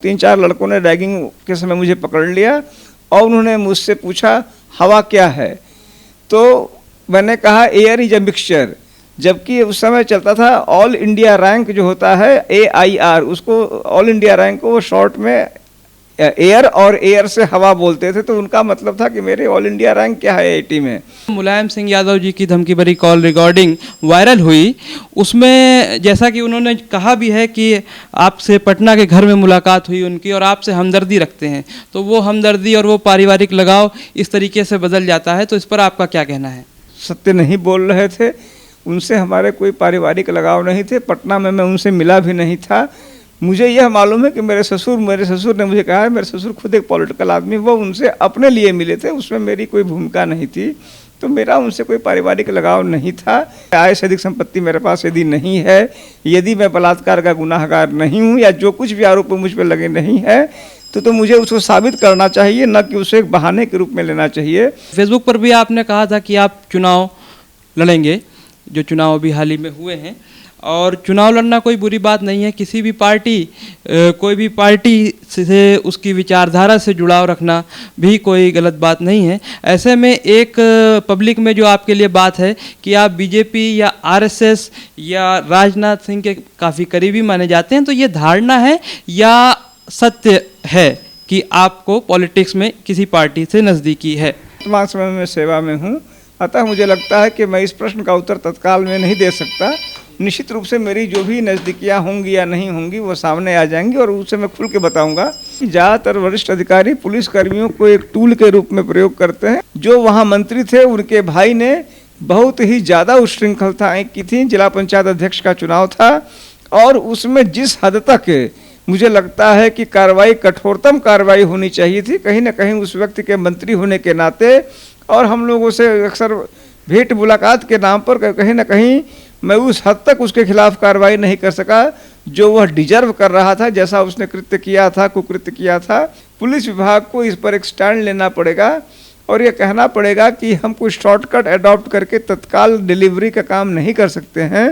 3-4 लड़कों ने रैगिंग के समय मुझे पकड़ लिया और उन्होंने मुझसे पूछा हवा क्या है, तो मैंने कहा एयर इज ए मिक्सचर, जबकि उस समय चलता था ऑल इंडिया रैंक जो होता है AIR, उसको ऑल इंडिया रैंक को वो शॉर्ट में एयर और एयर से हवा बोलते थे, तो उनका मतलब था कि मेरे ऑल इंडिया रैंक क्या है AIT में। मुलायम सिंह यादव जी की धमकी भरी कॉल रिकॉर्डिंग वायरल हुई, उसमें जैसा कि उन्होंने कहा भी है कि आपसे पटना के घर में मुलाकात हुई उनकी और आपसे हमदर्दी रखते हैं, तो वो हमदर्दी और वो पारिवारिक लगाव इस तरीके से बदल जाता है, तो इस पर आपका क्या कहना है? सत्य नहीं बोल रहे थे, उनसे हमारे कोई पारिवारिक लगाव नहीं थे, पटना में मैं उनसे मिला भी नहीं था। मुझे यह मालूम है कि मेरे ससुर ने मुझे कहा है, मेरे ससुर खुद एक पॉलिटिकल आदमी, वो उनसे अपने लिए मिले थे, उसमें मेरी कोई भूमिका नहीं थी, तो मेरा उनसे कोई पारिवारिक लगाव नहीं था। आय से अधिक संपत्ति मेरे पास यदि नहीं है, यदि मैं बलात्कार का गुनाहगार नहीं हूँ या जो कुछ भी आरोप मुझ पर लगे नहीं है, तो मुझे उसको साबित करना चाहिए, न कि उसे एक बहाने के रूप में लेना चाहिए। फेसबुक पर भी आपने कहा था कि आप चुनाव लड़ेंगे, जो चुनाव अभी हाल ही में हुए हैं, और चुनाव लड़ना कोई बुरी बात नहीं है, किसी भी पार्टी कोई भी पार्टी से उसकी विचारधारा से जुड़ाव रखना भी कोई गलत बात नहीं है। ऐसे में एक पब्लिक में जो आपके लिए बात है कि आप बीजेपी या आरएसएस या राजनाथ सिंह के काफ़ी करीबी माने जाते हैं, तो ये धारणा है या सत्य है कि आपको पॉलिटिक्स में किसी पार्टी से नज़दीकी है? वर्तमान समय में सेवा में हूँ, अतः मुझे लगता है कि मैं इस प्रश्न का उत्तर तत्काल में नहीं दे सकता। निश्चित रूप से मेरी जो भी नज़दीकियाँ होंगी या नहीं होंगी वो सामने आ जाएंगी और उससे मैं खुल के बताऊंगा। ज़्यादातर वरिष्ठ अधिकारी पुलिस कर्मियों को एक टूल के रूप में प्रयोग करते हैं। जो वहाँ मंत्री थे उनके भाई ने बहुत ही ज़्यादा उच्छृंखलताएँ की थी। जिला पंचायत अध्यक्ष का चुनाव था और उसमें जिस हद तक मुझे लगता है कि कार्रवाई, कठोरतम कार्रवाई होनी चाहिए थी, कहीं ना कहीं उस व्यक्ति के मंत्री होने के नाते और हम लोगों से अक्सर भेंट मुलाकात के नाम पर कहीं ना कहीं मैं उस हद तक उसके खिलाफ कार्रवाई नहीं कर सका जो वह डिजर्व कर रहा था, जैसा उसने कृत्य किया था, कुकृत्य किया था। पुलिस विभाग को इस पर एक स्टैंड लेना पड़ेगा और ये कहना पड़ेगा कि हम कोई शॉर्टकट अडॉप्ट करके तत्काल डिलीवरी का काम नहीं कर सकते हैं।